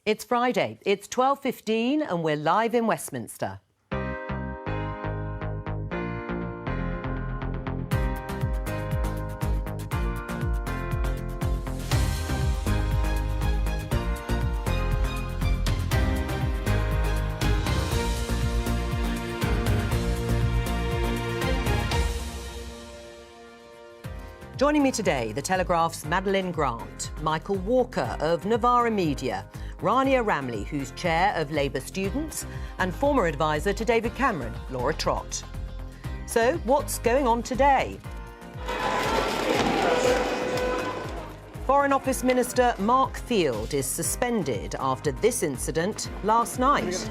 It's Friday, it's 12:15 and we're live in Westminster. Joining me today, The Telegraph's Madeline Grant, Michael Walker of Novara Media, Rania Ramley, who's chair of Labour Students, and former advisor to David Cameron, Laura Trott. So, what's going on today? Foreign Office Minister Mark Field is suspended after this incident last night.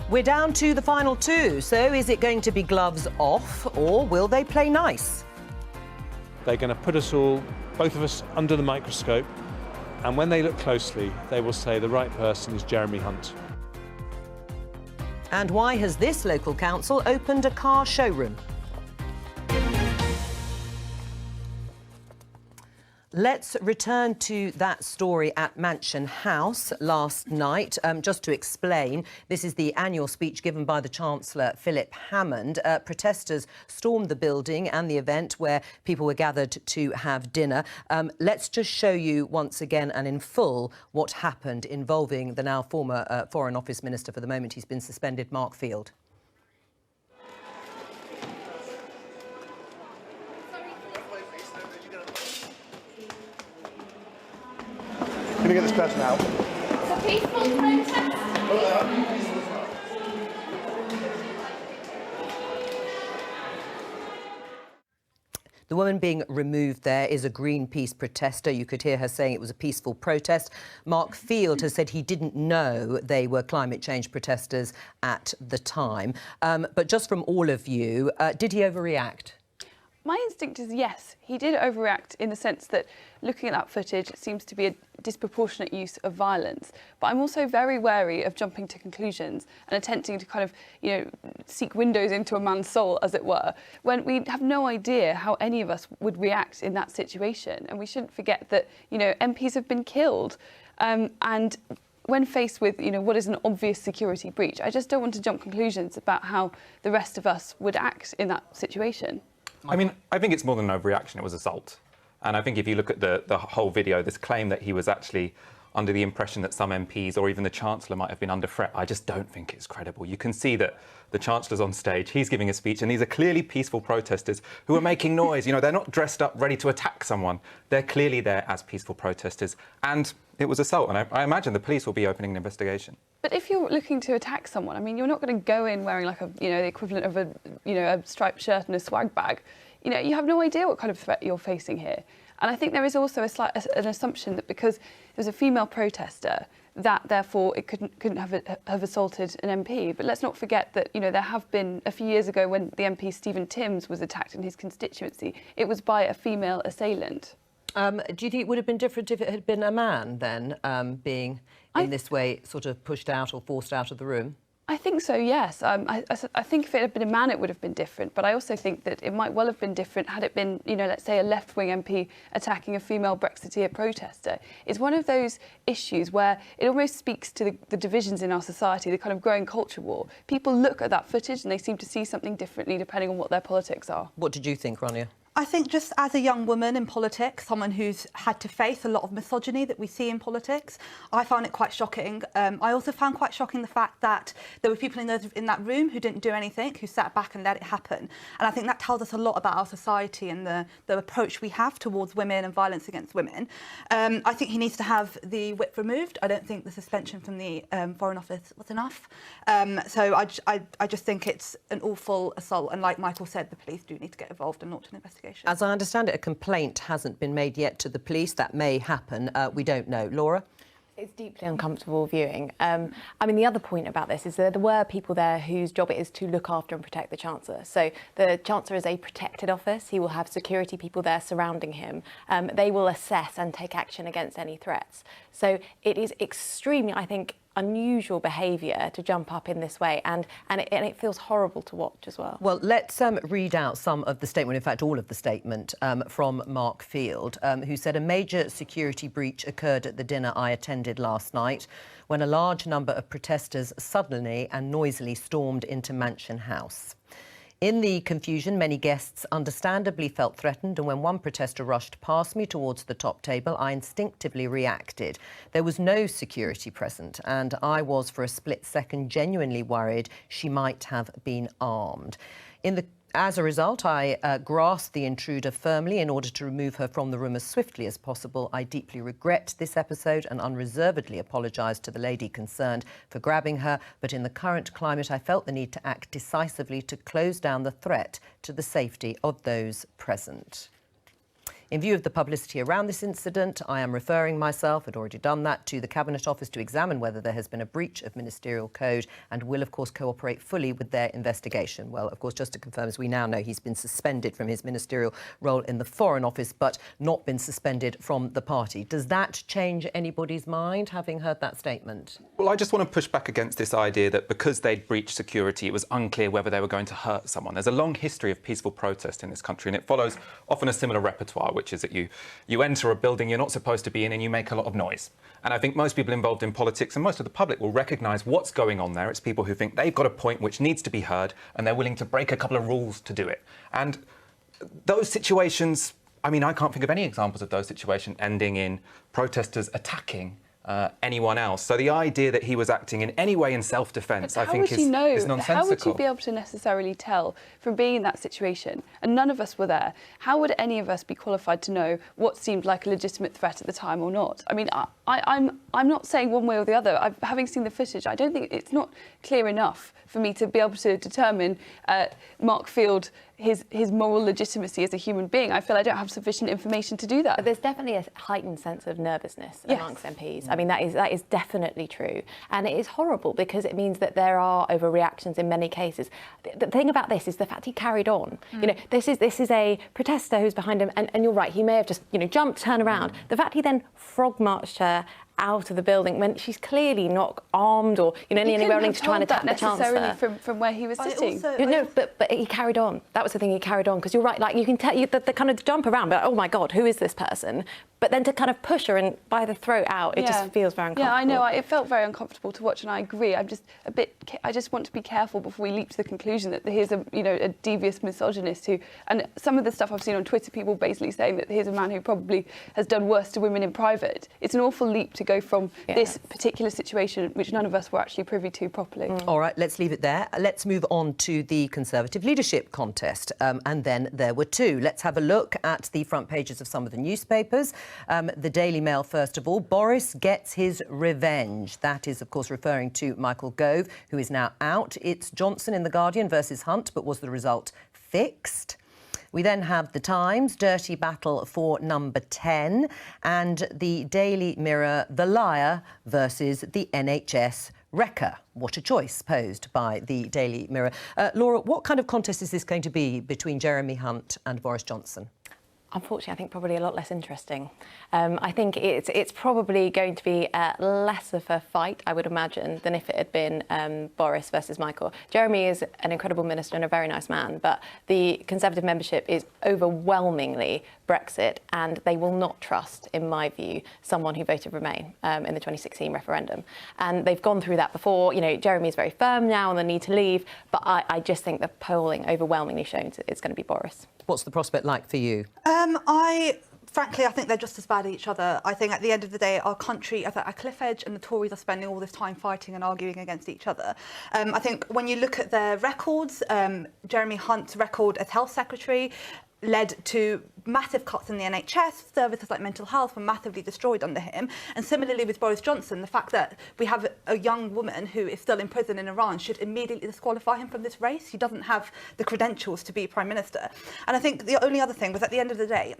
We're down to the final two, so is it going to be gloves off or will they play nice? They're going to put us all, both of us, under the microscope, and when they look closely, they will say the right person is Jeremy Hunt. And why has this local council opened a car showroom? Let's return to that story at Mansion House last night. Just to explain, this is the annual speech given by the Chancellor, Philip Hammond. Protesters stormed the building and the event where people were gathered to have dinner. Let's just show you once again and in full what happened involving the now former Foreign Office Minister, for the moment he's been suspended, Mark Field. Can you get this person out? It's a peaceful protest. The woman being removed there is a Greenpeace protester. You could hear her saying it was a peaceful protest. Mark Field has said he didn't know they were climate change protesters at the time. But just from all of you, did he overreact? My instinct is yes, he did overreact in the sense that looking at that footage, it seems to be a disproportionate use of violence. But I'm also very wary of jumping to conclusions and attempting to kind of, seek windows into a man's soul, as it were, when we have no idea how any of us would react in that situation. And we shouldn't forget that, MPs have been killed. And when faced with, what is an obvious security breach, I just don't want to jump conclusions about how the rest of us would act in that situation. I mean, I think it's more than an overreaction, it was assault. And I think if you look at the whole video, this claim that he was actually under the impression that some MPs or even the Chancellor might have been under threat, I just don't think it's credible. You can see that the Chancellor's on stage, he's giving a speech, and these are clearly peaceful protesters who are making noise. They're not dressed up ready to attack someone. They're clearly there as peaceful protesters. And it was assault, and I imagine the police will be opening an investigation. But if you're looking to attack someone, I mean, you're not going to go in wearing like the equivalent of a striped shirt and a swag bag. You have no idea what kind of threat you're facing here. And I think there is also an assumption that because it was a female protester, that therefore it couldn't have assaulted an MP. But let's not forget that there have been a few years ago when the MP Stephen Timms was attacked in his constituency, it was by a female assailant. Do you think it would have been different if it had been a man then, being in this way sort of pushed out or forced out of the room? I think so, yes. I think if it had been a man, it would have been different. But I also think that it might well have been different had it been, let's say a left-wing MP attacking a female Brexiteer protester. It's one of those issues where it almost speaks to the divisions in our society, the kind of growing culture war. People look at that footage and they seem to see something differently depending on what their politics are. What did you think, Rania? I think just as a young woman in politics, someone who's had to face a lot of misogyny that we see in politics, I found it quite shocking. I also found quite shocking the fact that there were people in that room who didn't do anything, who sat back and let it happen. And I think that tells us a lot about our society and the approach we have towards women and violence against women. I think he needs to have the whip removed. I don't think the suspension from the Foreign Office was enough. So I just think it's an awful assault. And like Michael said, the police do need to get involved and launch an investigation. As I understand it, a complaint hasn't been made yet to the police. That may happen. We don't know. Laura? It's deeply uncomfortable viewing. I mean, the other point about this is that there were people there whose job it is to look after and protect the Chancellor. So the Chancellor is a protected office. He will have security people there surrounding him. They will assess and take action against any threats. So it is extremely, I think, unusual behaviour to jump up in this way, and it feels horrible to watch as well. Well, let's read out some of the statement, in fact, all of the statement from Mark Field, who said a major security breach occurred at the dinner I attended last night when a large number of protesters suddenly and noisily stormed into Mansion House. In the confusion, many guests understandably felt threatened, and when one protester rushed past me towards the top table, I instinctively reacted. There was no security present, and I was for a split second genuinely worried she might have been armed. As a result, I grasped the intruder firmly in order to remove her from the room as swiftly as possible. I deeply regret this episode and unreservedly apologise to the lady concerned for grabbing her, but in the current climate, I felt the need to act decisively to close down the threat to the safety of those present. In view of the publicity around this incident, I am referring myself, had already done that, to the Cabinet Office to examine whether there has been a breach of ministerial code and will, of course, cooperate fully with their investigation. Well, of course, just to confirm, as we now know, he's been suspended from his ministerial role in the Foreign Office, but not been suspended from the party. Does that change anybody's mind, having heard that statement? Well, I just want to push back against this idea that because they'd breached security, it was unclear whether they were going to hurt someone. There's a long history of peaceful protest in this country, and it follows often a similar repertoire, which is that you enter a building you're not supposed to be in and you make a lot of noise. And I think most people involved in politics and most of the public will recognise what's going on there. It's people who think they've got a point which needs to be heard and they're willing to break a couple of rules to do it. And those situations, I mean, I can't think of any examples of those situations ending in protesters attacking anyone else. So the idea that he was acting in any way in self-defence, I think, is nonsensical. How would you be able to necessarily tell from being in that situation? And none of us were there. How would any of us be qualified to know what seemed like a legitimate threat at the time or not? I mean, I'm not saying one way or the other. Having seen the footage, I don't think it's not clear enough for me to be able to determine Mark Field, his moral legitimacy as a human being. I feel I don't have sufficient information to do that. But there's definitely a heightened sense of nervousness amongst MPs. I mean, that is definitely true. And it is horrible because it means that there are overreactions in many cases. The thing about this is the fact he carried on. You know, this is a protester who's behind him, and you're right, he may have just, jumped, turned around. The fact he then frog marched her out of the building when she's clearly not armed or anywhere to try and attack the Chancellor. From where he was sitting. But he carried on. That was the thing, he carried on, because you're right, like you can tell the kind of jump around, but oh my God, who is this person? But then to kind of push her and by the throat out, it just feels very uncomfortable. Yeah, I know. It felt very uncomfortable to watch, and I agree. I just want to be careful before we leap to the conclusion that here's a devious misogynist who, and some of the stuff I've seen on Twitter, people basically saying that here's a man who probably has done worse to women in private. It's an awful leap to go from this particular situation, which none of us were actually privy to properly. All right, let's leave it there. Let's move on to the Conservative leadership contest, and then there were two. Let's have a look at the front pages of some of the newspapers. The Daily Mail, first of all. Boris gets his revenge. That is, of course, referring to Michael Gove, who is now out. It's Johnson in The Guardian versus Hunt, but was the result fixed? We then have The Times, dirty battle for number 10, and the Daily Mirror, The Liar versus the NHS wrecker. What a choice posed by the Daily Mirror. Laura, what kind of contest is this going to be between Jeremy Hunt and Boris Johnson? Unfortunately, I think probably a lot less interesting. I think it's probably going to be less of a fight, I would imagine, than if it had been Boris versus Michael. Jeremy is an incredible minister and a very nice man, but the Conservative membership is overwhelmingly Brexit, and they will not trust, in my view, someone who voted Remain in the 2016 referendum. And they've gone through that before. Jeremy is very firm now on the need to leave, but I just think the polling overwhelmingly shows it's going to be Boris. What's the prospect like for you? Frankly, I think they're just as bad at each other. I think at the end of the day, our country is at a cliff edge, and the Tories are spending all this time fighting and arguing against each other. I think when you look at their records, Jeremy Hunt's record as Health Secretary led to massive cuts in the NHS. Services like mental health were massively destroyed under him. And similarly with Boris Johnson, the fact that we have a young woman who is still in prison in Iran should immediately disqualify him from this race. He doesn't have the credentials to be Prime Minister. And I think the only other thing was, at the end of the day,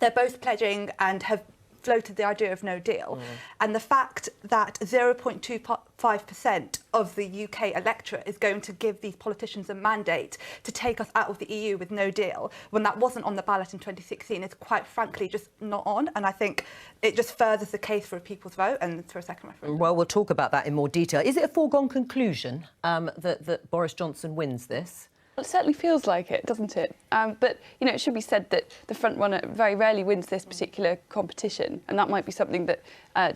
they're both pledging and have floated the idea of no deal. And the fact that 0.25% of the UK electorate is going to give these politicians a mandate to take us out of the EU with no deal, when that wasn't on the ballot in 2016, is quite frankly just not on. And I think it just furthers the case for a people's vote and for a second referendum. Well, we'll talk about that in more detail. Is it a foregone conclusion that Boris Johnson wins this? Well, it certainly feels like it, doesn't it? But, you know, it should be said that the front runner very rarely wins this particular competition, and that might be something that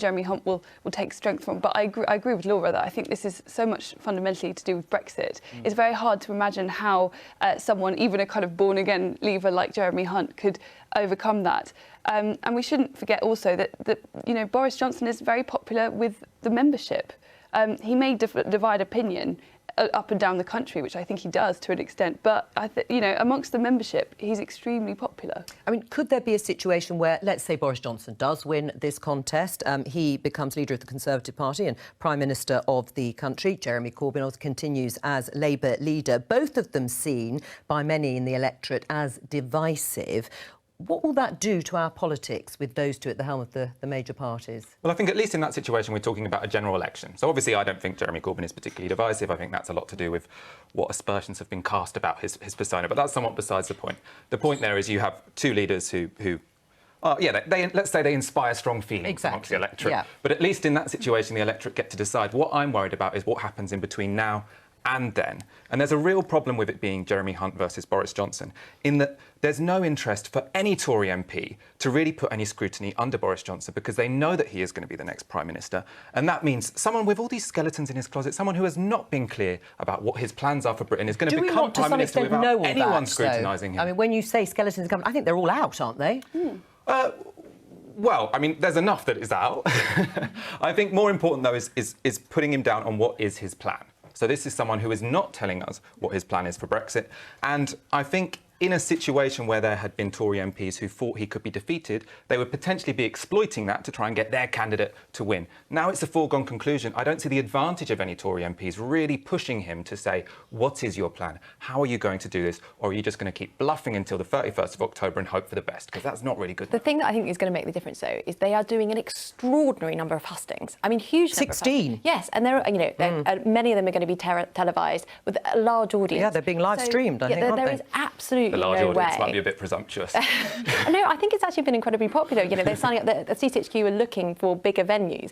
Jeremy Hunt will take strength from. But I agree with Laura that I think this is so much fundamentally to do with Brexit. It's very hard to imagine how someone, even a kind of born-again leaver like Jeremy Hunt, could overcome that. And we shouldn't forget also that you know, Boris Johnson is very popular with the membership. He may divide opinion up and down the country, which I think he does to an extent, but you know, amongst the membership, he's extremely popular. I mean, could there be a situation where, let's say Boris Johnson does win this contest, he becomes leader of the Conservative Party and Prime Minister of the country, Jeremy Corbyn also continues as Labour leader, both of them seen by many in the electorate as divisive. What will that do to our politics with those two at the helm of the major parties? Well, I think at least in that situation, we're talking about a general election. So obviously, I don't think Jeremy Corbyn is particularly divisive. I think that's a lot to do with what aspersions have been cast about his persona. But that's somewhat besides the point. The point there is you have two leaders who let's say they inspire strong feelings amongst the electorate. Yeah. But at least in that situation, the electorate get to decide. What I'm worried about is what happens in between now and then. And there's a real problem with it being Jeremy Hunt versus Boris Johnson, in that there's no interest for any Tory MP to really put any scrutiny under Boris Johnson because they know that he is going to be the next Prime Minister. And that means someone with all these skeletons in his closet, someone who has not been clear about what his plans are for Britain, is going to become Prime Minister without anyone scrutinising him. I mean, when you say skeletons, I think they're all out, aren't they? Well, I mean, there's enough that is out. I think more important, though, is putting him down on what is his plan. So this is someone who is not telling us what his plan is for Brexit. And I think in a situation where there had been Tory MPs who thought he could be defeated, they would potentially be exploiting that to try and get their candidate to win. Now it's a foregone conclusion. I don't see the advantage of any Tory MPs really pushing him to say, what is your plan? How are you going to do this? Or are you just going to keep bluffing until the 31st of October and hope for the best? Because that's not really good. The thing that I think is going to make the difference, though, is they are doing an extraordinary number of hustings. I mean, huge number 16. Yes, and there are, you know, many of them are going to be televised with a large audience. Yeah, they're being live streamed, I think, aren't there they? is absolutely the large no audience way. might be a bit presumptuous. No, I think it's actually been incredibly popular. You know, they're signing up. The CCHQ are looking for bigger venues.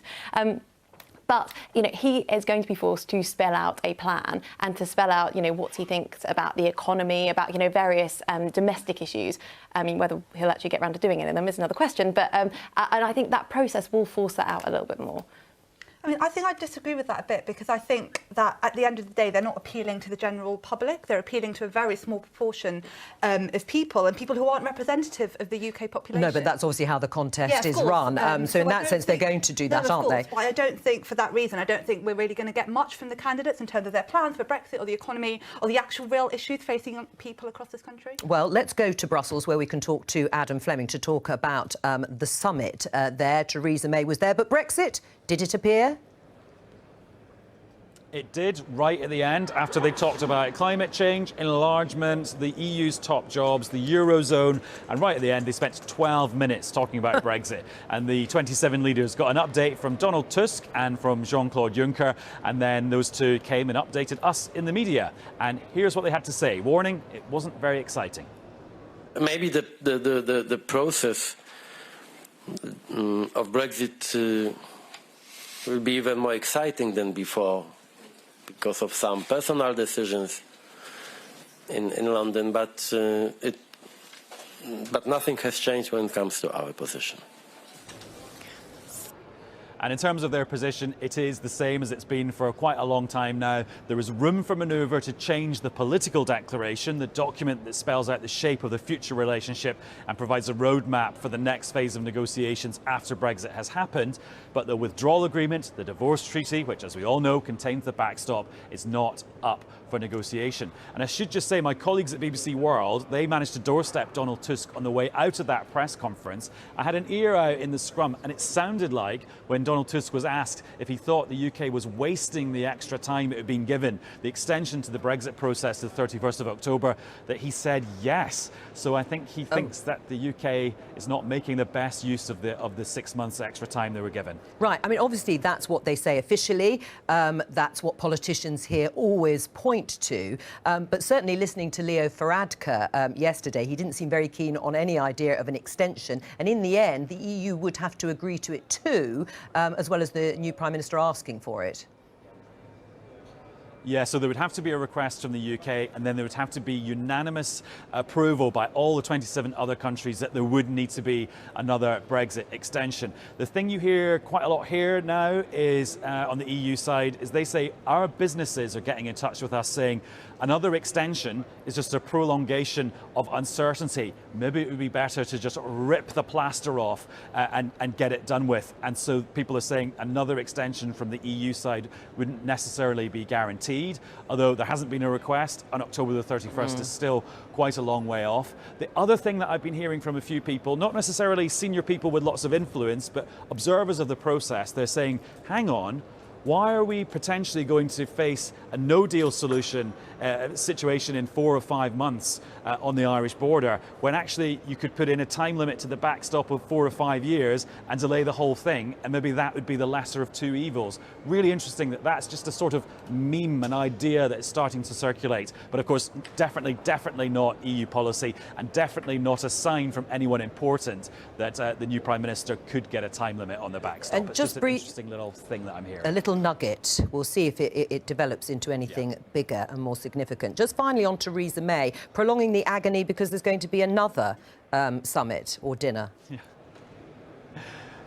But, you know, he is going to be forced to spell out a plan and to spell out, you know, what he thinks about the economy, about, you know, various domestic issues. I mean, whether he'll actually get around to doing any of them is another question. But and I think that process will force that out a little bit more. I mean, I think I disagree with that a bit because I think that at the end of the day, they're not appealing to the general public. They're appealing to a very small proportion of people and people who aren't representative of the UK population. No, but that's obviously how the contest is run. So in that sense, they're going to do that, aren't they? But I don't think for that reason, I don't think we're really going to get much from the candidates in terms of their plans for Brexit or the economy or the actual real issues facing people across this country. Well, let's go to Brussels where we can talk to Adam Fleming to talk about the summit there. Theresa May was there, but Brexit, did it appear? It did right at the end after they talked about climate change, enlargement, the EU's top jobs, the Eurozone, and right at the end they spent 12 minutes talking about Brexit. And the 27 leaders got an update from Donald Tusk and from Jean-Claude Juncker, and then those two came and updated us in the media. And here's what they had to say. Warning, it wasn't very exciting. Maybe the process of Brexit will be even more exciting than before, because of some personal decisions in London, but nothing has changed when it comes to our position. And in terms of their position, it is the same as it's been for quite a long time now. There is room for manoeuvre to change the political declaration, the document that spells out the shape of the future relationship and provides a roadmap for the next phase of negotiations after Brexit has happened. But the withdrawal agreement, the divorce treaty, which, as we all know, contains the backstop, is not up for negotiation. And I should just say, my colleagues at BBC World, they managed to doorstep Donald Tusk on the way out of that press conference. I had an ear out in the scrum, and it sounded like when Donald Tusk was asked if he thought the UK was wasting the extra time it had been given, the extension to the Brexit process to the 31st of October, that he said yes. So I think he thinks that the UK is not making the best use of the 6 months extra time they were given. Right. I mean, obviously, that's what they say officially. That's what politicians here always point to. But certainly listening to Leo Varadkar yesterday, he didn't seem very keen on any idea of an extension. And in the end, the EU would have to agree to it too, as well as the new Prime Minister asking for it. Yeah, so there would have to be a request from the UK, and then there would have to be unanimous approval by all the 27 other countries that there would need to be another Brexit extension. The thing you hear quite a lot here now is on the EU side is they say our businesses are getting in touch with us saying another extension is just a prolongation of uncertainty. Maybe it would be better to just rip the plaster off and get it done with. And so people are saying another extension from the EU side wouldn't necessarily be guaranteed, although there hasn't been a request, and October the 31st is still quite a long way off. The other thing that I've been hearing from a few people, not necessarily senior people with lots of influence, but observers of the process, they're saying, hang on, why are we potentially going to face a no-deal solution situation in 4 or 5 months on the Irish border, when actually you could put in a time limit to the backstop of 4 or 5 years and delay the whole thing, and maybe that would be the lesser of two evils. Really interesting that that's just a sort of meme, an idea that is starting to circulate. But of course, definitely not EU policy, and definitely not a sign from anyone important that the new Prime Minister could get a time limit on the backstop. And it's just an interesting little thing that I'm hearing. A little nugget. We'll see if it develops into anything bigger and more significant. Just finally on Theresa May, prolonging the agony because there's going to be another summit or dinner. Yeah.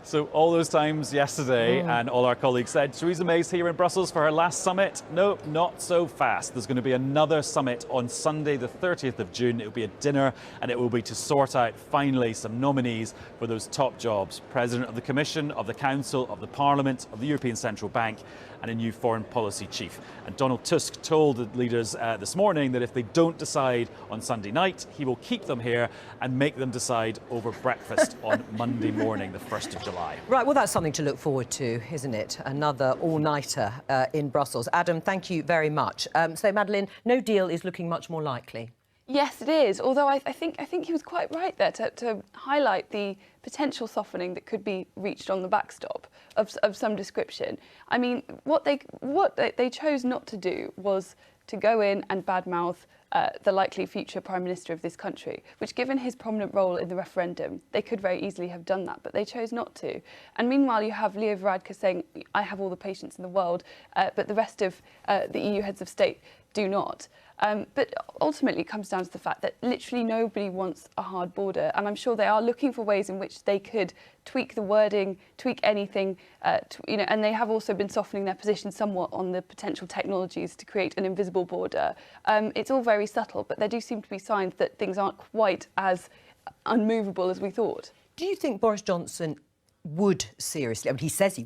So all those times yesterday, and all our colleagues said, Theresa May's here in Brussels for her last summit. No, not so fast. There's going to be another summit on Sunday, the 30th of June. It will be a dinner, and it will be to sort out, finally, some nominees for those top jobs. President of the Commission, of the Council, of the Parliament, of the European Central Bank, and a new foreign policy chief. And Donald Tusk told the leaders this morning that if they don't decide on Sunday night, he will keep them here and make them decide over breakfast on Monday morning, the 1st of July. Right, well, that's something to look forward to, isn't it? Another all-nighter in Brussels. Adam, thank you very much. So, Madeleine, no deal is looking much more likely. Yes, it is. Although I think he was quite right there to highlight the potential softening that could be reached on the backstop of some description. I mean, what they chose not to do was to go in and badmouth the likely future Prime Minister of this country, which, given his prominent role in the referendum, they could very easily have done that, but they chose not to. And meanwhile, you have Leo Varadkar saying, I have all the patience in the world, but the rest of the EU heads of state do not. But ultimately it comes down to the fact that literally nobody wants a hard border, and I'm sure they are looking for ways in which they could tweak the wording, tweak anything, and they have also been softening their position somewhat on the potential technologies to create an invisible border. It's all very subtle, but there do seem to be signs that things aren't quite as unmovable as we thought. Do you think Boris Johnson would seriously, I mean, he says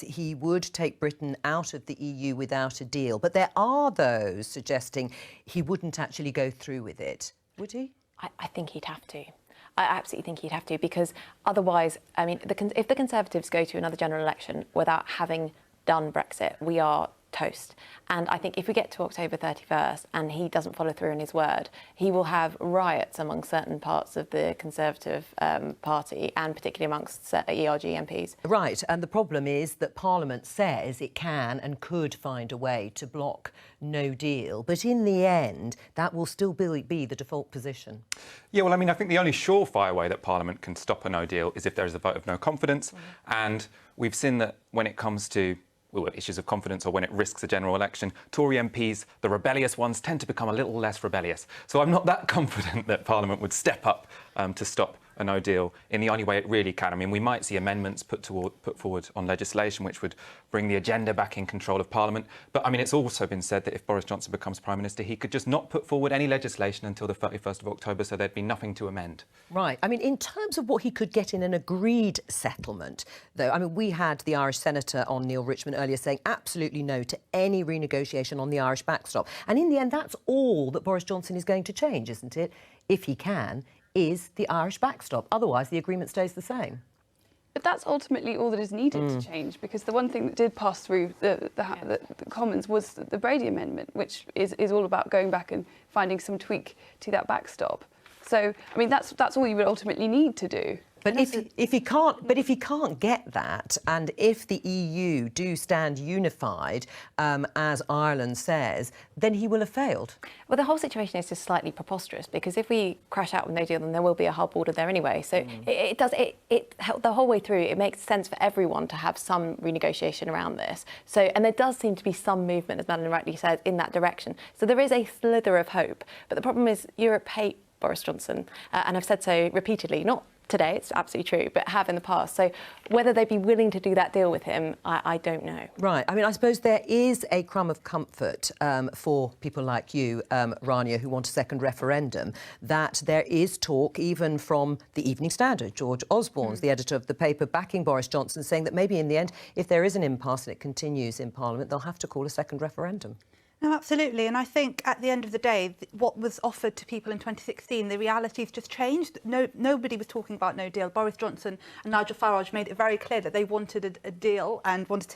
he would take Britain out of the EU without a deal, but there are those suggesting he wouldn't actually go through with it. Would he? I think he'd have to. I absolutely think he'd have to, because otherwise, I mean, if the Conservatives go to another general election without having done Brexit, we are toast. And I think if we get to October 31st and he doesn't follow through on his word, he will have riots among certain parts of the Conservative Party, and particularly amongst ERG MPs. Right, and the problem is that Parliament says it can and could find a way to block no deal, but in the end, that will still be the default position. Yeah, well, I mean, I think the only surefire way that Parliament can stop a no deal is if there is a vote of no confidence, and we've seen that when it comes to issues of confidence, or when it risks a general election, Tory MPs, the rebellious ones, tend to become a little less rebellious. So I'm not that confident that Parliament would step up to stop a no deal in the only way it really can. I mean, we might see amendments put forward on legislation which would bring the agenda back in control of Parliament. But I mean, it's also been said that if Boris Johnson becomes Prime Minister, he could just not put forward any legislation until the 31st of October, so there'd be nothing to amend. Right. I mean, in terms of what he could get in an agreed settlement, though, I mean, we had the Irish Senator on, Neil Richmond, earlier saying absolutely no to any renegotiation on the Irish backstop. And in the end, that's all that Boris Johnson is going to change, isn't it? If he can, is the Irish backstop. Otherwise, the agreement stays the same. But that's ultimately all that is needed to change, because the one thing that did pass through the Commons was the Brady Amendment, which is all about going back and finding some tweak to that backstop. So, I mean, that's all you would ultimately need to do. But if he can't get that, and if the EU do stand unified, as Ireland says, then he will have failed. Well, the whole situation is just slightly preposterous, because if we crash out with no deal, then there will be a hard border there anyway. So the whole way through, it makes sense for everyone to have some renegotiation around this. So, and there does seem to be some movement, as Madeline rightly said, in that direction. So there is a slither of hope. But the problem is Europe hate Boris Johnson, and I've said so repeatedly, not today, it's absolutely true, but have in the past. So whether they'd be willing to do that deal with him, I don't know. Right. I mean, I suppose there is a crumb of comfort for people like you, Rania, who want a second referendum, that there is talk, even from the Evening Standard, George Osborne's the editor of the paper, backing Boris Johnson, saying that maybe in the end, if there is an impasse and it continues in Parliament, they'll have to call a second referendum. No, absolutely. And I think at the end of the day, what was offered to people in 2016, the reality's just changed. Nobody was talking about no deal. Boris Johnson and Nigel Farage made it very clear that they wanted a deal and wanted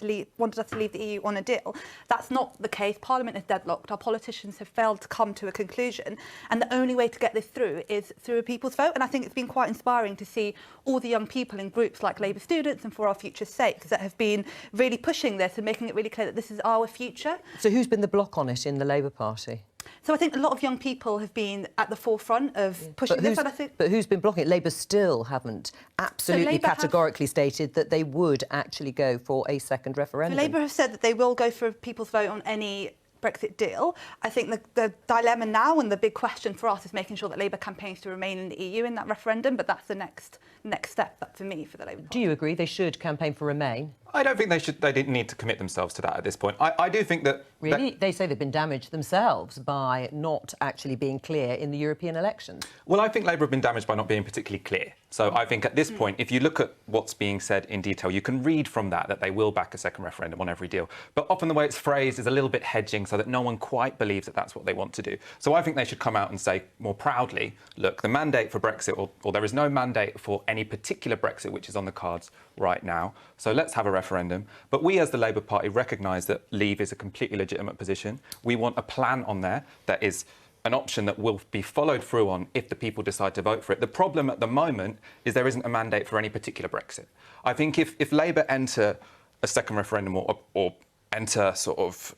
us to leave the EU on a deal. That's not the case. Parliament is deadlocked. Our politicians have failed to come to a conclusion. And the only way to get this through is through a people's vote. And I think it's been quite inspiring to see all the young people in groups like Labour Students and For Our Future's Sake that have been really pushing this and making it really clear that this is our future. So who's been the block on it in the Labour Party? So I think a lot of young people have been at the forefront of pushing this. But who's been blocking it? Labour still haven't absolutely categorically stated that they would actually go for a second referendum. So Labour have said that they will go for a people's vote on any Brexit deal. I think the dilemma now and the big question for us is making sure that Labour campaigns to remain in the EU in that referendum, but that's the next step for me, for the Labour Party. Do you agree they should campaign for Remain? I don't think they didn't need to commit themselves to that at this point. I do think that... Really? They say they've been damaged themselves by not actually being clear in the European elections. Well, I think Labour have been damaged by not being particularly clear. So I think at this point, if you look at what's being said in detail, you can read from that they will back a second referendum on every deal. But often the way it's phrased is a little bit hedging so that no one quite believes that that's what they want to do. So I think they should come out and say more proudly, look, the mandate for Brexit, or there is no mandate for any particular Brexit which is on the cards right now. So let's have a referendum. But we as the Labour Party recognise that leave is a completely legitimate position. We want a plan on there that is an option that will be followed through on if the people decide to vote for it. The problem at the moment is there isn't a mandate for any particular Brexit. I think if Labour enter a second referendum or enter sort of,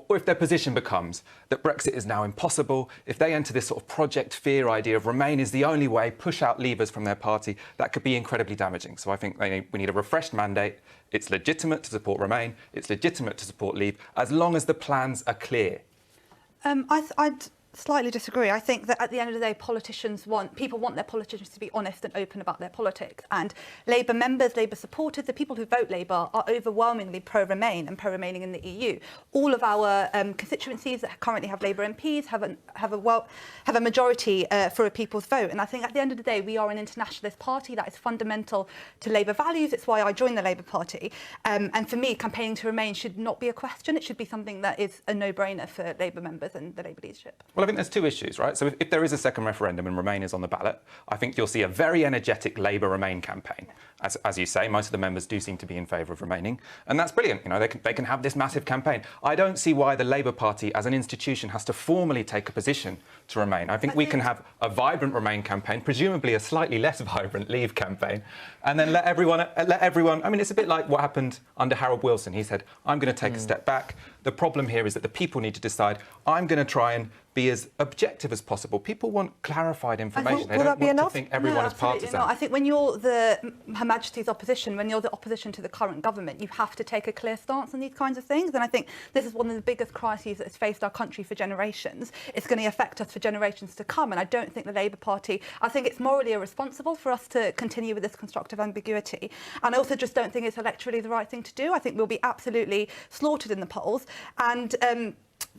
or if their position becomes that Brexit is now impossible, if they enter this sort of Project Fear idea of Remain is the only way, push out Leavers from their party, that could be incredibly damaging. So I think we need a refreshed mandate. It's legitimate to support Remain. It's legitimate to support Leave, as long as the plans are clear. I'd slightly disagree. I think that at the end of the day, people want their politicians to be honest and open about their politics. And Labour members, Labour supporters, the people who vote Labour are overwhelmingly pro-Remain and pro-remaining in the EU. All of our constituencies that currently have Labour MPs have a majority for a people's vote. And I think at the end of the day, we are an internationalist party that is fundamental to Labour values. It's why I joined the Labour Party. And for me, campaigning to Remain should not be a question. It should be something that is a no-brainer for Labour members and the Labour leadership. Well, I think there's two issues, right? So if there is a second referendum and Remain is on the ballot, I think you'll see a very energetic Labour Remain campaign. As you say, most of the members do seem to be in favour of remaining, and that's brilliant. You know, they can have this massive campaign. I don't see why the Labour Party, as an institution, has to formally take a position to Remain. I think we can have a vibrant Remain campaign, presumably a slightly less vibrant Leave campaign, and then let everyone. I mean, it's a bit like what happened under Harold Wilson. He said, "I'm going to take a step back." The problem here is that the people need to decide. I'm going to try and be as objective as possible. People want clarified information. They don't want to think everyone is partisan. No, I think when you're Her Majesty's opposition, when you're the opposition to the current government, you have to take a clear stance on these kinds of things. And I think this is one of the biggest crises that has faced our country for generations. It's going to affect us for generations to come. And I don't think the Labour Party, I think it's morally irresponsible for us to continue with this constructive ambiguity. And I also just don't think it's electorally the right thing to do. I think we'll be absolutely slaughtered in the polls. And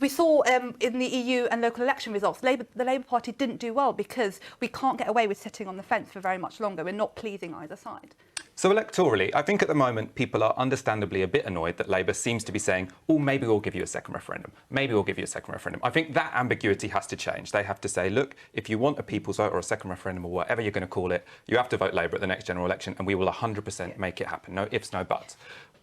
we saw in the EU and local election results, the Labour Party didn't do well because we can't get away with sitting on the fence for very much longer. We're not pleasing either side. So electorally, I think at the moment people are understandably a bit annoyed that Labour seems to be saying, oh, maybe we'll give you a second referendum. Maybe we'll give you a second referendum. I think that ambiguity has to change. They have to say, look, if you want a people's vote or a second referendum or whatever you're going to call it, you have to vote Labour at the next general election and we will 100% make it happen. No ifs, no buts.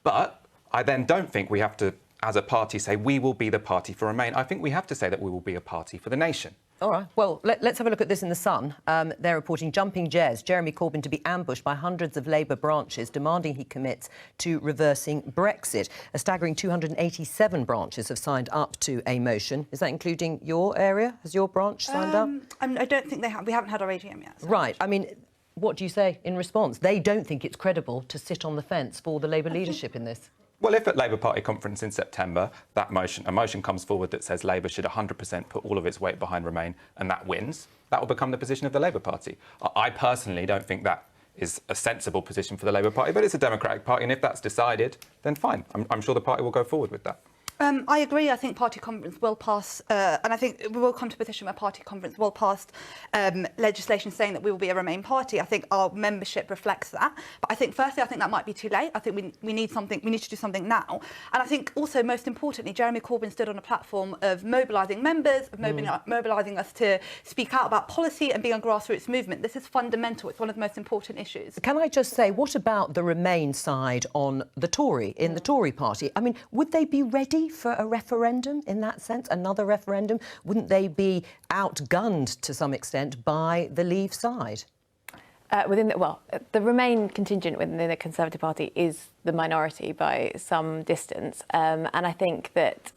But I then don't think we have to, as a party, say we will be the party for Remain. I think we have to say that we will be a party for the nation. All right. Well, let's have a look at this in The Sun. They're reporting jumping Jez, Jeremy Corbyn to be ambushed by hundreds of Labour branches demanding he commits to reversing Brexit. A staggering 287 branches have signed up to a motion. Is that including your area? Has your branch signed up? I don't think they have. We haven't had our AGM yet. So. Right. I mean, what do you say in response? They don't think it's credible to sit on the fence for the Labour leadership in this. Well, if at Labour Party conference in September, a motion comes forward that says Labour should 100% put all of its weight behind Remain, and that wins, that will become the position of the Labour Party. I personally don't think that is a sensible position for the Labour Party, but it's a democratic party, and if that's decided, then fine. I'm sure the party will go forward with that. I agree. I think party conference will pass, and I think we will come to a position where party conference will pass legislation saying that we will be a Remain party. I think our membership reflects that. But I think, firstly, I think that might be too late. I think we need something. We need to do something now. And I think also, most importantly, Jeremy Corbyn stood on a platform of mobilising members, of mobilising us to speak out about policy and being a grassroots movement. This is fundamental. It's one of the most important issues. Can I just say, what about the Remain side on the Tory, in the Tory party? I mean, would they be ready for a referendum in that sense, another referendum? Wouldn't they be outgunned to some extent by the Leave side? The Remain contingent within the Conservative Party is the minority by some distance, and I think that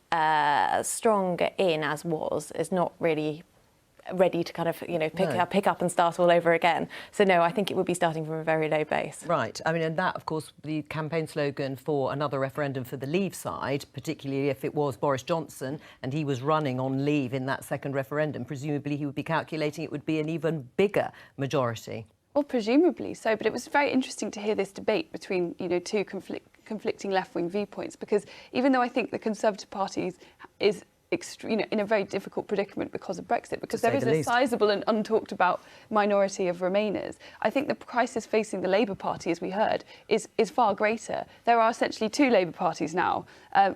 strong in as was is not really ready to kind of, pick up and start all over again. So no, I think it would be starting from a very low base. Right. I mean, and that, of course, the campaign slogan for another referendum for the Leave side, particularly if it was Boris Johnson and he was running on Leave in that second referendum, presumably he would be calculating it would be an even bigger majority. Well, presumably so, but it was very interesting to hear this debate between, two conflicting left-wing viewpoints, because even though I think the Conservative Party is in a very difficult predicament because of Brexit, because there is a sizable and untalked about minority of Remainers. I think the crisis facing the Labour Party, as we heard, is far greater. There are essentially two Labour parties now.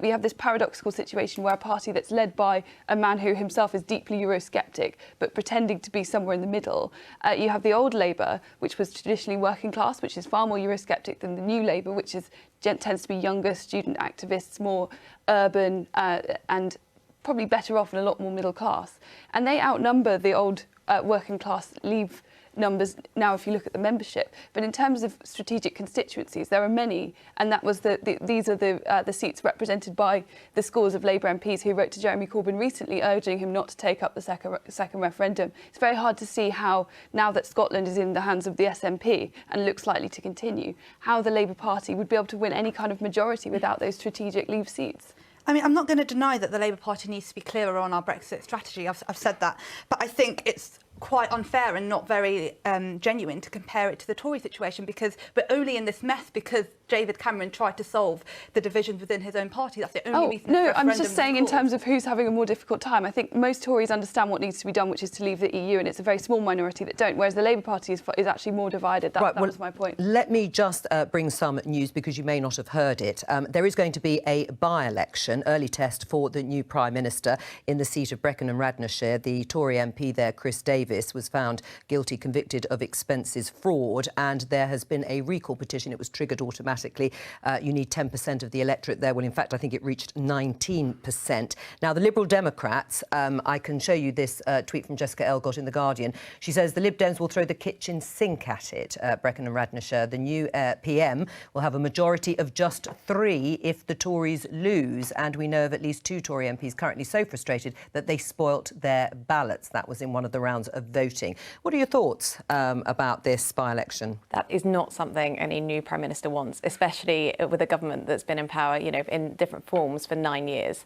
We have this paradoxical situation where a party that's led by a man who himself is deeply Eurosceptic, but pretending to be somewhere in the middle. You have the old Labour, which was traditionally working class, which is far more Eurosceptic than the new Labour, which tends to be younger student activists, more urban and probably better off and a lot more middle class. And they outnumber the old working class Leave numbers now if you look at the membership. But in terms of strategic constituencies, there are many, and that was these are the seats represented by the scores of Labour MPs who wrote to Jeremy Corbyn recently urging him not to take up the second referendum. It's very hard to see how, now that Scotland is in the hands of the SNP and looks likely to continue, how the Labour Party would be able to win any kind of majority without those strategic Leave seats. I mean, I'm not going to deny that the Labour Party needs to be clearer on our Brexit strategy. I've said that. But I think it's quite unfair and not very genuine to compare it to the Tory situation, because we're only in this mess because David Cameron tried to solve the divisions within his own party. That's the only reason. No, I'm just saying in terms of who's having a more difficult time. I think most Tories understand what needs to be done, which is to leave the EU, and it's a very small minority that don't, whereas the Labour Party is actually more divided. That was my point. Let me just bring some news, because you may not have heard it. There is going to be a by-election, early test for the new Prime Minister in the seat of Brecon and Radnorshire. The Tory MP there, Chris Davis, was found guilty, convicted of expenses fraud, and there has been a recall petition. It was triggered automatically. You need 10% of the electorate there. Well, in fact, I think it reached 19%. Now, the Liberal Democrats, I can show you this tweet from Jessica Elgott in The Guardian. She says the Lib Dems will throw the kitchen sink at it, Brecon and Radnorshire. The new PM will have a majority of just 3 if the Tories lose, and we know of at least 2 Tory MPs currently so frustrated that they spoilt their ballots. That was in one of the rounds of voting. What are your thoughts about this by-election? That is not something any new Prime Minister wants, especially with a government that's been in power, in different forms for 9 years,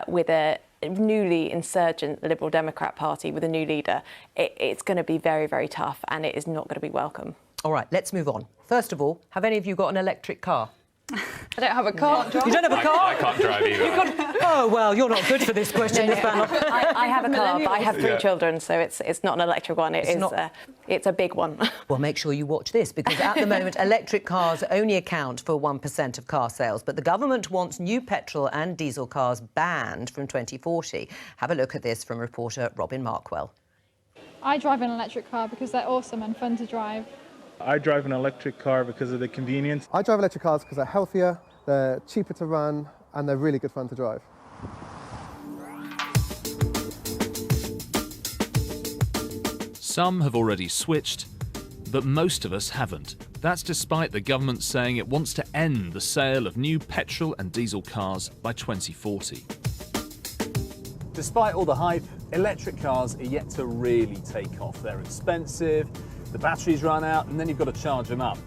with a newly insurgent Liberal Democrat Party with a new leader. It's going to be very, very tough, and it is not going to be welcome. All right, let's move on. First of all, have any of you got an electric car? I don't have a car. You don't have a car? I can't drive either. Oh, well, you're not good for this question, Miss Banner. I have a car, but I have 3 children, so it's not an electric one. It's a big one. Well, make sure you watch this, because at the moment, electric cars only account for 1% of car sales, but the government wants new petrol and diesel cars banned from 2040. Have a look at this from reporter Robin Markwell. I drive an electric car because they're awesome and fun to drive. I drive an electric car because of the convenience. I drive electric cars because they're healthier, they're cheaper to run, and they're really good fun to drive. Some have already switched, but most of us haven't. That's despite the government saying it wants to end the sale of new petrol and diesel cars by 2040. Despite all the hype, electric cars are yet to really take off. They're expensive, the batteries run out, and then you've got to charge them up.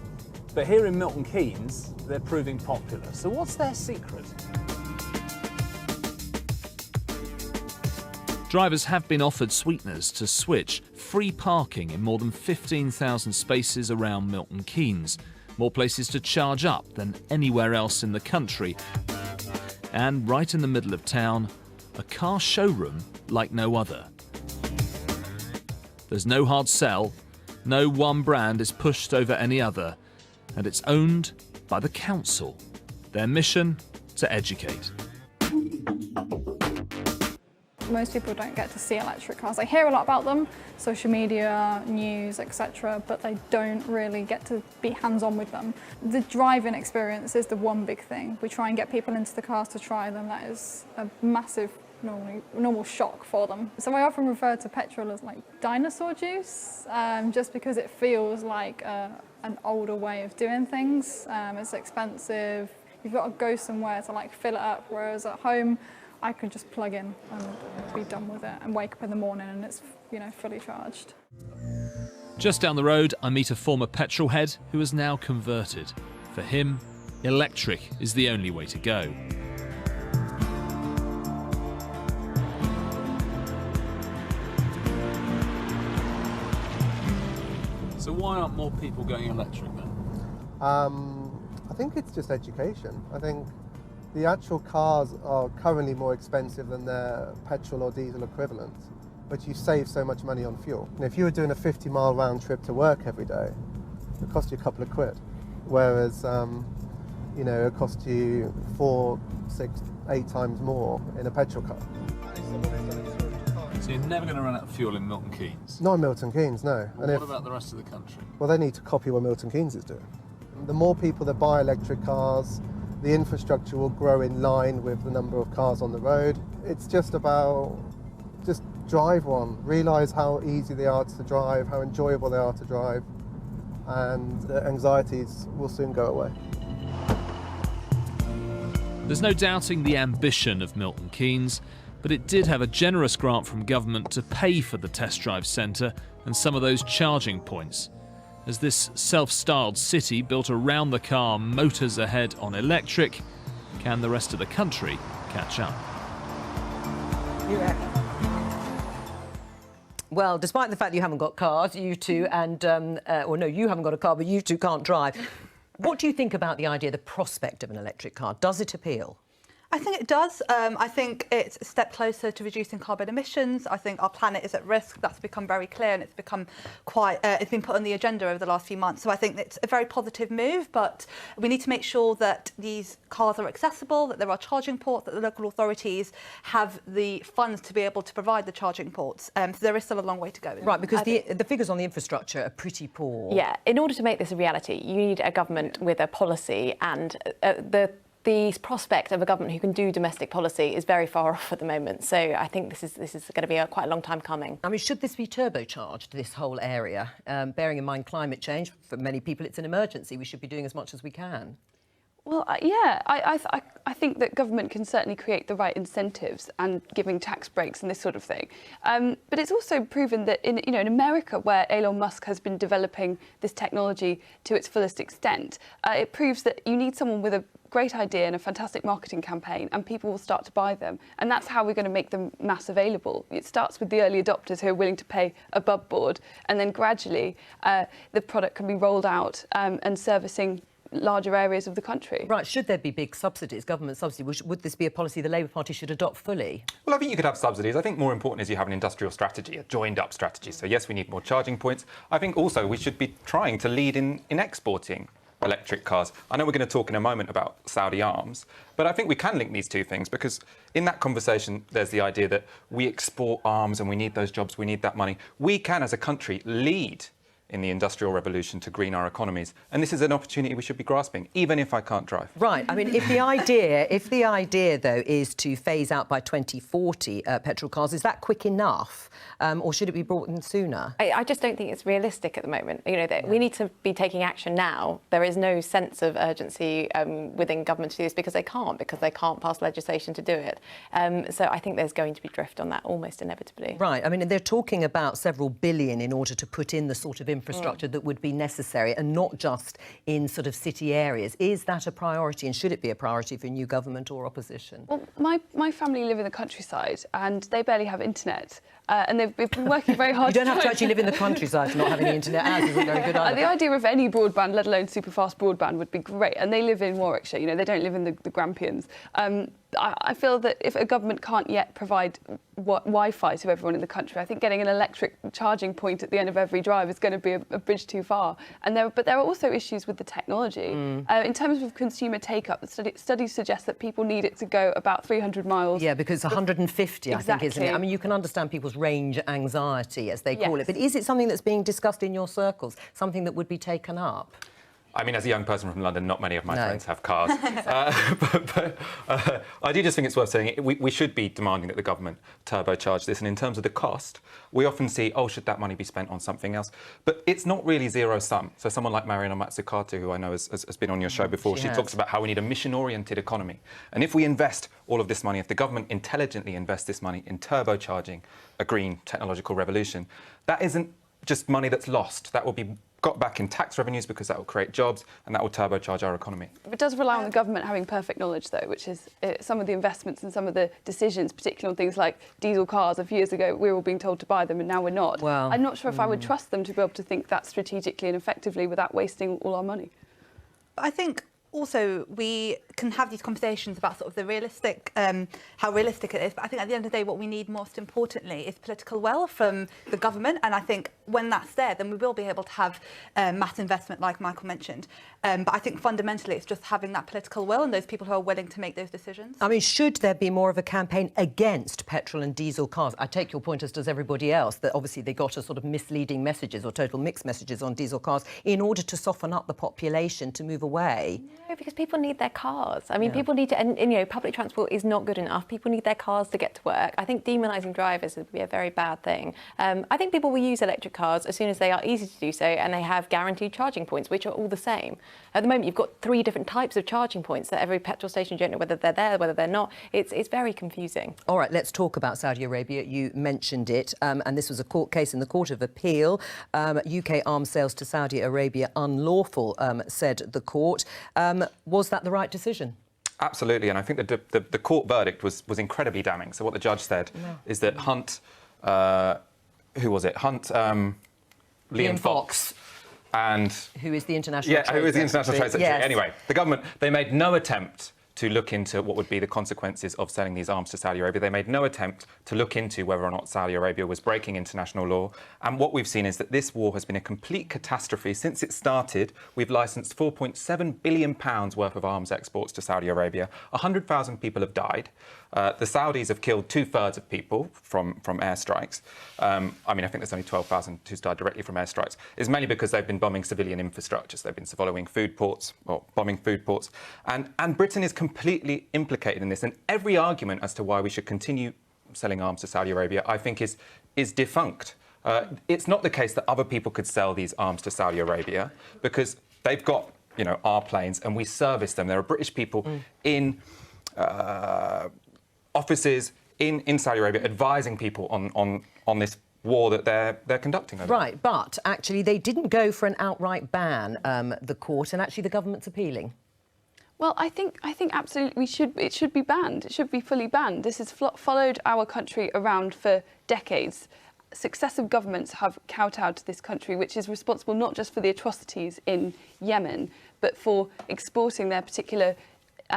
But here in Milton Keynes, they're proving popular. So what's their secret? Drivers have been offered sweeteners to switch, free parking in more than 15,000 spaces around Milton Keynes, more places to charge up than anywhere else in the country. And right in the middle of town, a car showroom like no other. There's no hard sell, no one brand is pushed over any other, and it's owned by the council. Their mission? To educate. Most people don't get to see electric cars. They hear a lot about them, social media, news, etc., but they don't really get to be hands-on with them. The driving experience is the one big thing. We try and get people into the cars to try them. That is a massive normal shock for them. So I often refer to petrol as like dinosaur juice, just because it feels like an older way of doing things. It's expensive. You've got to go somewhere to like fill it up, whereas at home I could just plug in and be done with it and wake up in the morning and it's, fully charged. Just down the road, I meet a former petrol head who has now converted. For him, electric is the only way to go. So why aren't more people going electric then? I think it's just education. I think the actual cars are currently more expensive than their petrol or diesel equivalent, but you save so much money on fuel. And if you were doing a 50-mile round trip to work every day, it would cost you a couple of quid. Whereas, it costs you 4, 6, 8 times more in a petrol car. So you're never going to run out of fuel in Milton Keynes? Not in Milton Keynes, no. Well, what about the rest of the country? Well, they need to copy what Milton Keynes is doing. The more people that buy electric cars, the infrastructure will grow in line with the number of cars on the road. It's just about just drive one, realise how easy they are to drive, how enjoyable they are to drive, and the anxieties will soon go away. There's no doubting the ambition of Milton Keynes, but it did have a generous grant from government to pay for the test drive centre and some of those charging points. As this self-styled city built around the car motors ahead on electric, can the rest of the country catch up? Well, despite the fact that you haven't got cars, you two, and, you haven't got a car, but you two can't drive. What do you think about the idea, the prospect of an electric car? Does it appeal? I think it does. I think it's a step closer to reducing carbon emissions. I think our planet is at risk. That's become very clear, and it's become it's been put on the agenda over the last few months. So I think it's a very positive move, but we need to make sure that these cars are accessible, that there are charging ports, that the local authorities have the funds to be able to provide the charging ports. So there is still a long way to go. Right, because the figures on the infrastructure are pretty poor. Yeah, in order to make this a reality, you need a government with a policy, and the prospect of a government who can do domestic policy is very far off at the moment. So I think this is going to be quite a long time coming. I mean, should this be turbocharged, this whole area? Bearing in mind climate change, for many people it's an emergency. We should be doing as much as we can. Well, I think that government can certainly create the right incentives and giving tax breaks and this sort of thing. But it's also proven that in America, where Elon Musk has been developing this technology to its fullest extent, it proves that you need someone with a great idea and a fantastic marketing campaign, and people will start to buy them. And that's how we're going to make them mass available. It starts with the early adopters who are willing to pay above board, and then gradually the product can be rolled out and servicing larger areas of the country. Right, should there be big subsidies, government subsidies? Would this be a policy the Labour Party should adopt fully? Well, I think you could have subsidies. I think more important is you have an industrial strategy, a joined-up strategy. So, yes, we need more charging points. I think also we should be trying to lead in exporting electric cars. I know we're going to talk in a moment about Saudi arms, but I think we can link these two things, because in that conversation there's the idea that we export arms and we need those jobs, we need that money. We can, as a country, lead in the industrial revolution to green our economies, and this is an opportunity we should be grasping, even if I can't drive. Right. I mean, if the idea though is to phase out by 2040 petrol cars, is that quick enough, or should it be brought in sooner? I just don't think it's realistic at the moment. You know, that we need to be taking action now. There is no sense of urgency within government to do this because they can't pass legislation to do it. So I think there's going to be drift on that almost inevitably. Right. I mean, they're talking about several billion in order to put in the sort of infrastructure that would be necessary, and not just in sort of city areas. Is that a priority, and should it be a priority for new government or opposition? Well, my family live in the countryside and they barely have internet. And they've been working very hard. You don't have to actually live in the countryside to not have any internet. Ours isn't very good either. The idea of any broadband, let alone super fast broadband, would be great. And they live in Warwickshire, you know, they don't live in the Grampians. I feel that if a government can't yet provide Wi-Fi to everyone in the country, I think getting an electric charging point at the end of every drive is going to be a bridge too far. But there are also issues with the technology. In terms of consumer take-up, studies suggest that people need it to go about 300 miles. Yeah, because 150, exactly. I think, isn't it? I mean, you can understand people's range anxiety, as they call it. But is it something that's being discussed in your circles, something that would be taken up? I mean, as a young person from London, not many of my friends have cars. but I do just think it's worth saying we should be demanding that the government turbocharge this. And in terms of the cost, we often see, oh, should that money be spent on something else? But it's not really zero-sum. So someone like Mariana Mazzucato, who I know has been on your show before, she talks about how we need a mission-oriented economy. And if we invest all of this money, if the government intelligently invests this money in turbocharging a green technological revolution, that isn't just money that's lost. That will be got back in tax revenues, because that will create jobs and that will turbocharge our economy. It does rely on the government having perfect knowledge, though, which is some of the investments and some of the decisions, particularly on things like diesel cars. A few years ago, we were all being told to buy them and now we're not. Well, I'm not sure if I would trust them to be able to think that strategically and effectively without wasting all our money. I think also we can have these conversations about sort of the realistic, how realistic it is. But I think at the end of the day, what we need most importantly is political will from the government. And I think when that's there, then we will be able to have mass investment, like Michael mentioned. But I think fundamentally, it's just having that political will and those people who are willing to make those decisions. I mean, should there be more of a campaign against petrol and diesel cars? I take your point, as does everybody else, that obviously they got a sort of misleading messages or total mixed messages on diesel cars in order to soften up the population to move away. No, because people need their cars. I mean, people need to, and you know, public transport is not good enough. People need their cars to get to work. I think demonising drivers would be a very bad thing. I think people will use electric cars as soon as they are easy to do so and they have guaranteed charging points, which are all the same. At the moment, you've got 3 different types of charging points at every petrol station. You don't know whether they're there, whether they're not. It's very confusing. All right, let's talk about Saudi Arabia. You mentioned it, and this was a court case in the Court of Appeal. UK arms sales to Saudi Arabia unlawful, said the court. Was that the right decision? Absolutely, and I think the court verdict was incredibly damning. So what the judge said is that Hunt, who was it? Hunt, Liam Fox. And who is the international trade who is the international trade secretary? Yes. Anyway, the government, they made no attempt to look into what would be the consequences of selling these arms to Saudi Arabia. They made no attempt to look into whether or not Saudi Arabia was breaking international law. And what we've seen is that this war has been a complete catastrophe. Since it started, we've licensed £4.7 billion worth of arms exports to Saudi Arabia. 100,000 people have died. The Saudis have killed 2/3 of people from airstrikes. I mean, I think there's only 12,000 who's died directly from airstrikes. It's mainly because they've been bombing civilian infrastructures. They've been following food ports, or bombing food ports. And Britain is completely implicated in this. And every argument as to why we should continue selling arms to Saudi Arabia, I think, is defunct. It's not the case that other people could sell these arms to Saudi Arabia, because they've got, you know, our planes and we service them. There are British people in offices in Saudi Arabia advising people on this war that they're conducting over. Right, but actually they didn't go for an outright ban, the court, and actually the government's appealing. Well, I think absolutely it should be banned. It should be fully banned. This has followed our country around for decades. Successive governments have kowtowed to this country, which is responsible not just for the atrocities in Yemen, but for exporting their particular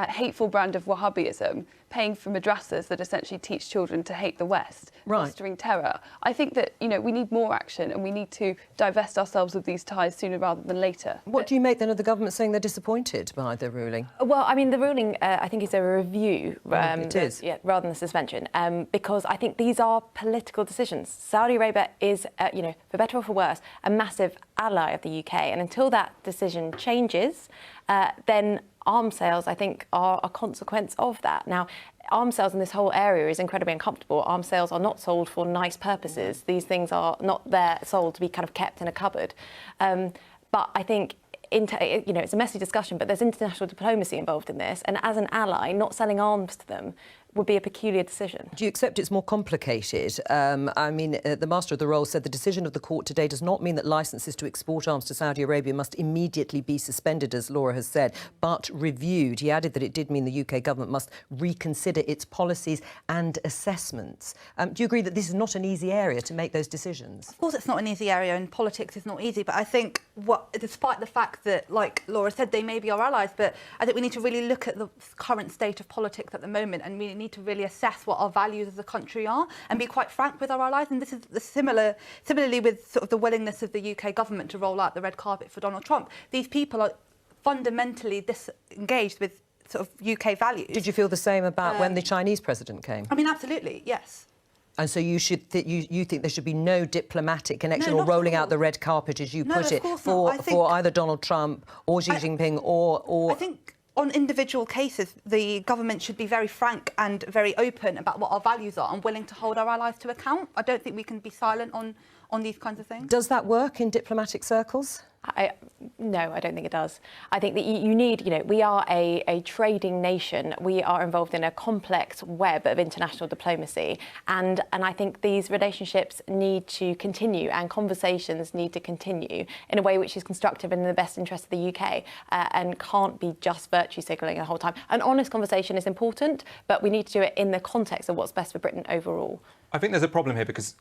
hateful brand of Wahhabism, paying for madrasas that essentially teach children to hate the West, fostering terror. I think that, you know, we need more action and we need to divest ourselves of these ties sooner rather than later. What do you make then of the government saying they're disappointed by the ruling? Well, I mean, the ruling, I think, is a review. It is. Yeah, rather than a suspension, because I think these are political decisions. Saudi Arabia is, you know, for better or for worse, a massive ally of the UK. And until that decision changes, then arms sales, I think, are a consequence of that. Now, arms sales in this whole area is incredibly uncomfortable. Arms sales are not sold for nice purposes. These things are not there sold to be kind of kept in a cupboard. But I think, you know, it's a messy discussion, but there's international diplomacy involved in this. And as an ally, not selling arms to them would be a peculiar decision. Do you accept it's more complicated? I mean, the Master of the Rolls said the decision of the court today does not mean that licences to export arms to Saudi Arabia must immediately be suspended, as Laura has said, but reviewed. He added that it did mean the UK government must reconsider its policies and assessments. Do you agree that this is not an easy area to make those decisions? Of course it's not an easy area, and politics is not easy, but I think despite the fact that, like Laura said, they may be our allies, but I think we need to really look at the current state of politics at the moment, and we need to really assess what our values as a country are and be quite frank with our allies. And this is similarly with sort of the willingness of the UK government to roll out the red carpet for Donald Trump. These people are fundamentally disengaged with sort of UK values. Did you feel the same about when the Chinese president came? I mean, absolutely, yes. And so you should you think there should be no diplomatic connection or rolling out the red carpet, as you put it, for either Donald Trump or Xi Jinping or... I think on individual cases, the government should be very frank and very open about what our values are and willing to hold our allies to account. I don't think we can be silent on these kinds of things. Does that work in diplomatic circles? No, I don't think it does. I think that you need, you know, we are a trading nation. We are involved in a complex web of international diplomacy. And I think these relationships need to continue and conversations need to continue in a way which is constructive and in the best interest of the UK and can't be just virtue signalling the whole time. An honest conversation is important, but we need to do it in the context of what's best for Britain overall. I think there's a problem here because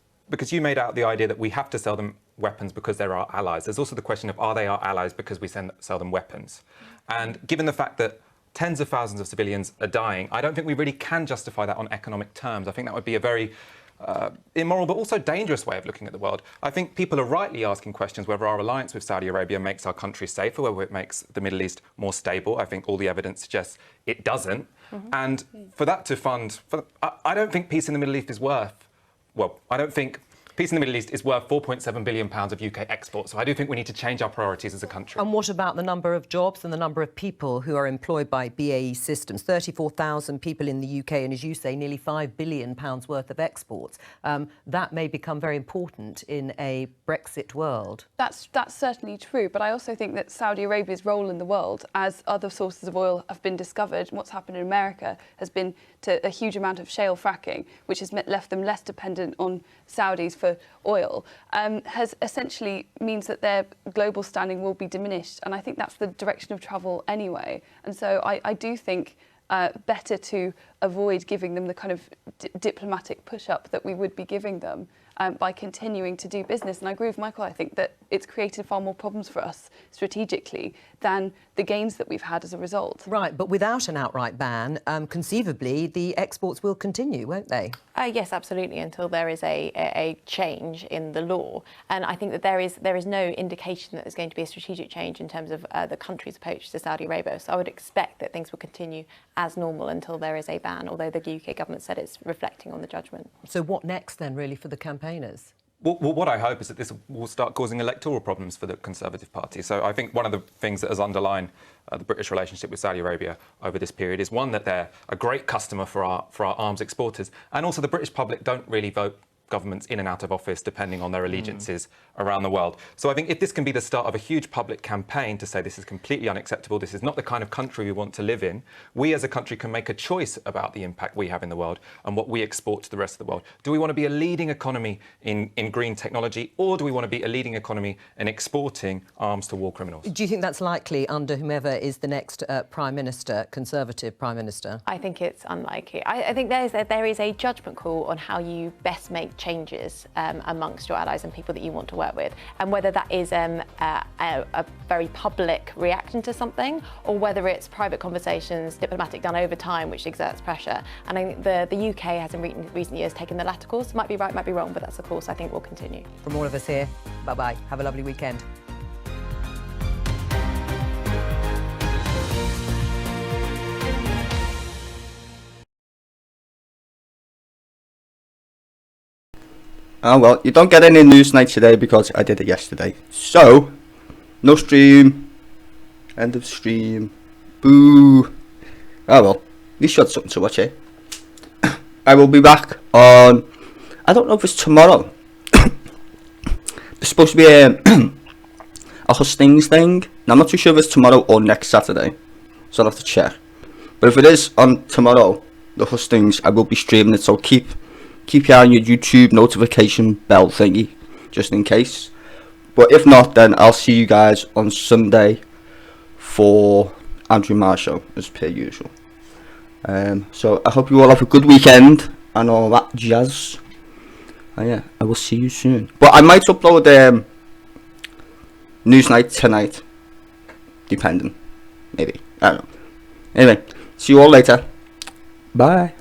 you made out the idea that we have to sell them weapons because they're our allies. There's also the question of, are they our allies because we sell them weapons? And given the fact that tens of thousands of civilians are dying, I don't think we really can justify that on economic terms. I think that would be a very immoral but also dangerous way of looking at the world. I think people are rightly asking questions whether our alliance with Saudi Arabia makes our country safer, whether it makes the Middle East more stable. I think all the evidence suggests it doesn't. And for that to fund... I don't think peace in the Middle East is worth... Well, I don't think peace in the Middle East is worth £4.7 billion of UK exports. So I do think we need to change our priorities as a country. And what about the number of jobs and the number of people who are employed by BAE Systems? 34,000 people in the UK and, as you say, nearly £5 billion worth of exports. That may become very important in a Brexit world. That's certainly true, but I also think that Saudi Arabia's role in the world, as other sources of oil have been discovered, and what's happened in America has been to a huge amount of shale fracking, which has left them less dependent on Saudis for oil, has essentially means that their global standing will be diminished. And I think that's the direction of travel anyway. And so I do think better to avoid giving them the kind of diplomatic push-up that we would be giving them by continuing to do business. And I agree with Michael, I think that it's created far more problems for us strategically than the gains that we've had as a result. Right, but without an outright ban, conceivably the exports will continue, won't they? Yes, absolutely, until there is a change in the law. And I think that there is no indication that there's going to be a strategic change in terms of the country's approach to Saudi Arabia. So I would expect that things will continue as normal until there is a ban, although the UK government said it's reflecting on the judgment. So what next then, really, for the campaigners? Well, what I hope is that this will start causing electoral problems for the Conservative Party. So I think one of the things that has underlined the British relationship with Saudi Arabia over this period is, one, that they're a great customer for our arms exporters, and also the British public don't really vote governments in and out of office depending on their allegiances around the world. So I think if this can be the start of a huge public campaign to say this is completely unacceptable, this is not the kind of country we want to live in, we as a country can make a choice about the impact we have in the world and what we export to the rest of the world. Do we want to be a leading economy in green technology, or do we want to be a leading economy in exporting arms to war criminals? Do you think that's likely under whomever is the next Prime Minister, Conservative Prime Minister? I think it's unlikely. I think there is a judgment call on how you best make changes amongst your allies and people that you want to work with, and whether that is a very public reaction to something, or whether it's private conversations, diplomatic done over time, which exerts pressure. And I think the UK has in recent years taken the latter course. Might be right, might be wrong, but that's a course I think will continue. From all of us here, bye-bye. Have a lovely weekend. Oh well, you don't get any news night today because I did it yesterday. So, no stream. End of stream. Boo. Oh well, you should have something to watch, eh? I will be back on, I don't know if it's tomorrow. There's supposed to be a hustings thing. Now, I'm not too sure if it's tomorrow or next Saturday, so I'll have to check. But if it is on tomorrow, the hustings, I will be streaming it, so keep your eye on your YouTube notification bell thingy, just in case. But if not, then I'll see you guys on Sunday for Andrew Marr show, as per usual. So I hope you all have a good weekend and all that jazz. And yeah, I will see you soon. But I might upload Newsnight tonight, depending. Maybe, I don't know. Anyway, see you all later. Bye.